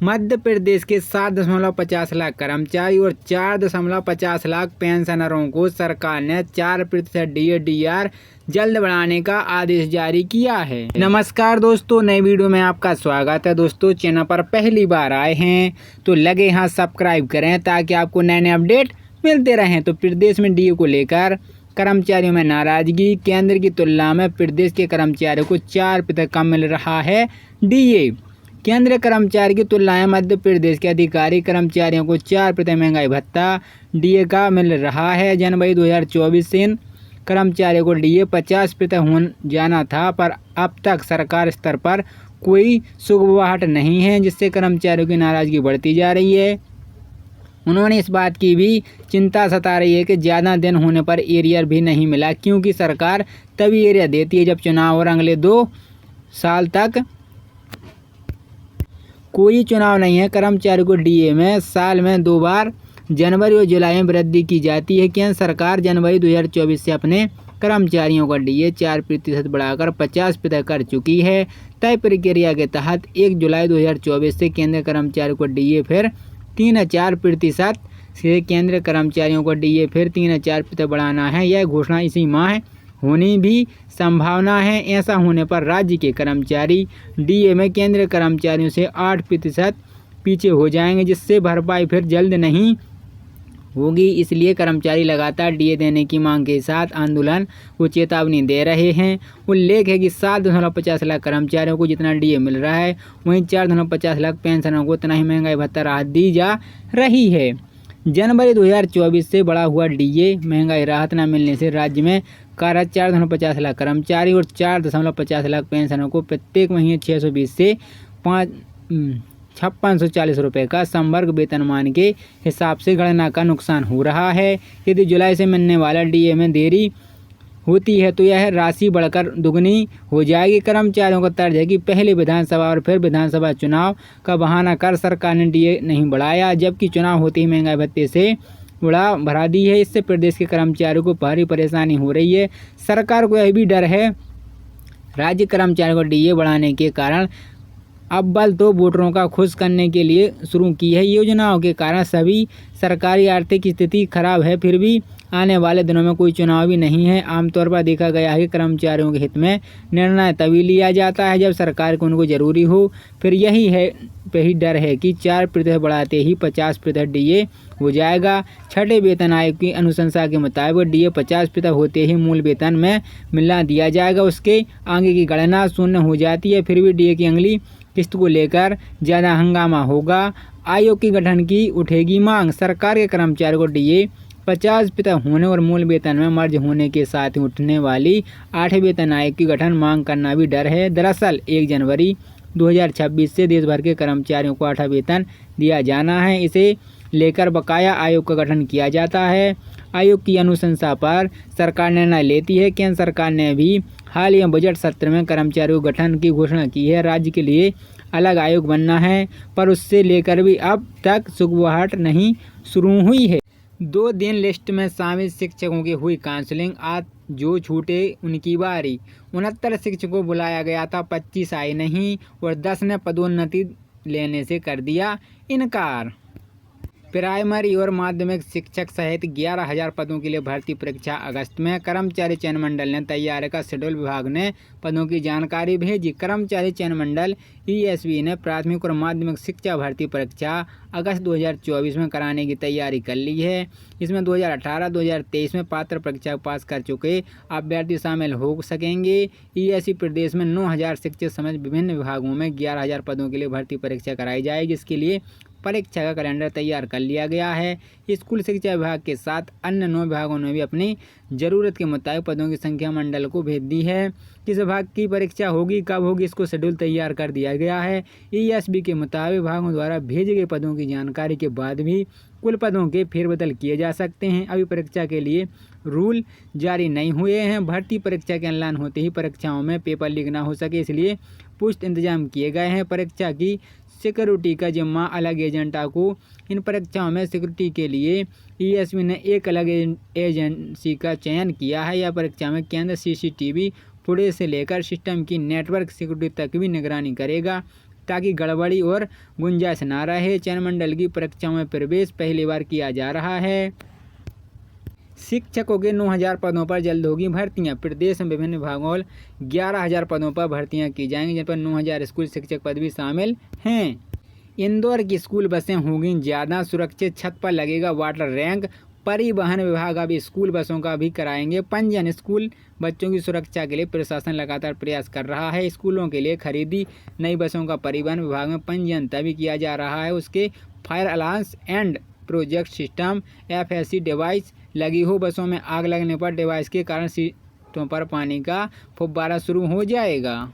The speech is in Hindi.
मध्य प्रदेश के 7.50 लाख कर्मचारी और 4.50 लाख पेंशनरों को सरकार ने 4% DA/DR जल्द बढ़ाने का आदेश जारी किया है। नमस्कार दोस्तों, नई वीडियो में आपका स्वागत है। दोस्तों, चैनल पर पहली बार आए हैं तो लगे हाथ सब्सक्राइब करें ताकि आपको नए नए अपडेट मिलते रहें। तो प्रदेश में DA को लेकर कर्मचारियों में नाराजगी। केंद्र की तुलना में प्रदेश के कर्मचारियों को 4% कम मिल रहा है DA। केंद्रीय कर्मचारी की तुलना में मध्य प्रदेश के अधिकारी कर्मचारियों को 4% महंगाई भत्ता DA का मिल रहा है। जनवरी 2024 से इन कर्मचारियों को DA 50% हो जाना था, पर अब तक सरकार स्तर पर कोई सुगबुगाहट नहीं है, जिससे कर्मचारियों की नाराजगी बढ़ती जा रही है। उन्होंने इस बात की भी चिंता सता रही है कि ज़्यादा दिन होने पर एरियर भी नहीं मिला, क्योंकि सरकार तभी एरियर देती है जब चुनाव और अगले 2 साल तक कोई चुनाव नहीं है। कर्मचारियों को DA में साल में 2 बार जनवरी और जुलाई में वृद्धि की जाती है। केंद्र सरकार जनवरी 2024 से अपने कर्मचारियों का DA 4% बढ़ाकर 50% कर चुकी है। तय प्रक्रिया के तहत 1 जुलाई 2024 से केंद्रीय कर्मचारियों को DA फिर 3-4% से केंद्रीय कर्मचारियों को DA फिर 3-4% बढ़ाना है। यह घोषणा इसी माह होने भी संभावना है। ऐसा होने पर राज्य के कर्मचारी DA में केंद्रीय कर्मचारियों से 8% पीछे हो जाएंगे, जिससे भरपाई फिर जल्द नहीं होगी। इसलिए कर्मचारी लगातार DA देने की मांग के साथ आंदोलन को चेतावनी दे रहे हैं। उल्लेख है कि 7.50 लाख कर्मचारियों को जितना DA मिल रहा है, वहीं 4.50 लाख पेंशनरों को उतना ही महंगाई भत्ता राहत दी जा रही है। जनवरी 2024 से बढ़ा हुआ DA महंगाई राहत न मिलने से राज्य में कार्यरत 4.50 लाख कर्मचारी और 4.50 लाख पेंशनरों को प्रत्येक महीने 620 से 5640 रुपये का संवर्ग वेतनमान के हिसाब से गणना का नुकसान हो रहा है। यदि जुलाई से मिलने वाला DA में देरी होती है तो यह राशि बढ़कर दुगनी हो जाएगी। कर्मचारियों का तर्ज है कि पहले विधानसभा और फिर विधानसभा चुनाव का बहाना कर सरकार ने DA नहीं बढ़ाया, जबकि चुनाव होते ही महंगाई भत्ते से उड़ा भरा दी है। इससे प्रदेश के कर्मचारियों को भारी परेशानी हो रही है। सरकार को यह भी डर है राज्य कर्मचारियों को DA बढ़ाने के कारण अव्वल तो वोटरों का खुश करने के लिए शुरू की है योजनाओं के कारण सभी सरकारी आर्थिक स्थिति खराब है, फिर भी आने वाले दिनों में कोई चुनाव भी नहीं है। आमतौर पर देखा गया है कि कर्मचारियों के हित में निर्णय तभी लिया जाता है जब सरकार को उनको जरूरी हो। फिर यही डर है कि 4% बढ़ाते ही 50% DA हो जाएगा। छठे वेतन आयोग की अनुशंसा के मुताबिक DA 50% होते ही मूल वेतन में मिला दिया जाएगा। उसके आगे की गणना शून्य हो जाती है। फिर भी DA की अगली किस्त को लेकर ज़्यादा हंगामा होगा। आयोग के गठन की उठेगी मांग। सरकार के कर्मचारियों को DA 50% होने और मूल वेतन में मर्ज होने के साथ ही उठने वाली 8वें वेतन आयोग की गठन मांग करना भी डर है। दरअसल 1 जनवरी 2026 से देश भर के कर्मचारियों को 8वां वेतन दिया जाना है। इसे लेकर बकाया आयोग का गठन किया जाता है। आयोग की अनुशंसा पर सरकार निर्णय लेती है। केंद्र सरकार ने भी हाल ही में बजट सत्र में कर्मचारियों गठन की घोषणा की है। राज्य के लिए अलग आयोग बनना है, पर उससे लेकर भी अब तक सुगबुगाहट नहीं शुरू हुई है। 2 दिन लिस्ट में शामिल शिक्षकों की हुई काउंसलिंग। आज जो छूटे उनकी बारी। 69 शिक्षकों बुलाया गया था, 25 आए नहीं और 10 ने पदोन्नति लेने से कर दिया इनकार। प्राइमरी और माध्यमिक शिक्षक सहित 11,000 पदों के लिए भर्ती परीक्षा अगस्त में। कर्मचारी चयन मंडल ने तैयार का शेड्यूल। विभाग ने पदों की जानकारी भेजी। कर्मचारी चयन मंडल ESB ने प्राथमिक और माध्यमिक शिक्षा भर्ती परीक्षा अगस्त 2024 में कराने की तैयारी कर ली है। इसमें 2018-2023 में पात्र परीक्षा पास कर चुके अभ्यर्थी शामिल हो सकेंगे। ESB प्रदेश में 9,000 शिक्षक समेत विभिन्न विभागों में 11,000 पदों के लिए भर्ती परीक्षा कराई जाएगी, जिसके लिए परीक्षा का कैलेंडर तैयार कर लिया गया है। स्कूल शिक्षा विभाग के साथ अन्य 9 विभागों ने भी अपनी ज़रूरत के मुताबिक पदों की संख्या मंडल को भेज दी है। किस विभाग की परीक्षा होगी, कब होगी, इसको शेड्यूल तैयार कर दिया गया है। ESB के मुताबिक विभागों द्वारा भेजे गए पदों की जानकारी के बाद भी कुल पदों के फेरबदल किए जा सकते हैं। अभी परीक्षा के लिए रूल जारी नहीं हुए हैं। भर्ती परीक्षा के ऐलान होते ही परीक्षाओं में पेपर लीक न हो सके, इसलिए पुष्ट इंतजाम किए गए हैं। परीक्षा की सिक्योरिटी का जिम्मा अलग एजेंटा को। इन परीक्षाओं में सिक्योरिटी के लिए ESB ने एक अलग एजेंसी का चयन किया है। यह परीक्षा में केंद्र CCTV फुटेज से लेकर सिस्टम की नेटवर्क सिक्योरिटी तक भी निगरानी करेगा। ताकि गड़बड़ी और गुंजाइश ना रहे। चयन मंडल की परीक्षाओं में प्रवेश पहली बार किया जा रहा है। शिक्षकों के 9,000 पदों पर जल्द होगी भर्तियां। प्रदेश में विभिन्न विभागों 11,000 पदों पर भर्तियां की जाएंगी, जिन पर 9,000 स्कूल शिक्षक पद भी शामिल हैं। इंदौर की स्कूल बसें होंगी ज़्यादा सुरक्षित, छत पर लगेगा वाटर रैंक। परिवहन विभाग अब स्कूल बसों का भी कराएंगे पंजीयन। स्कूल बच्चों की सुरक्षा के लिए प्रशासन लगातार प्रयास कर रहा है। स्कूलों के लिए खरीदी नई बसों का परिवहन विभाग में पंजीयन तभी किया जा रहा है उसके fire alarm and project system FSC device लगी हो। बसों में आग लगने पर डिवाइस के कारण सीटों पर पानी का फुब्बारा शुरू हो जाएगा।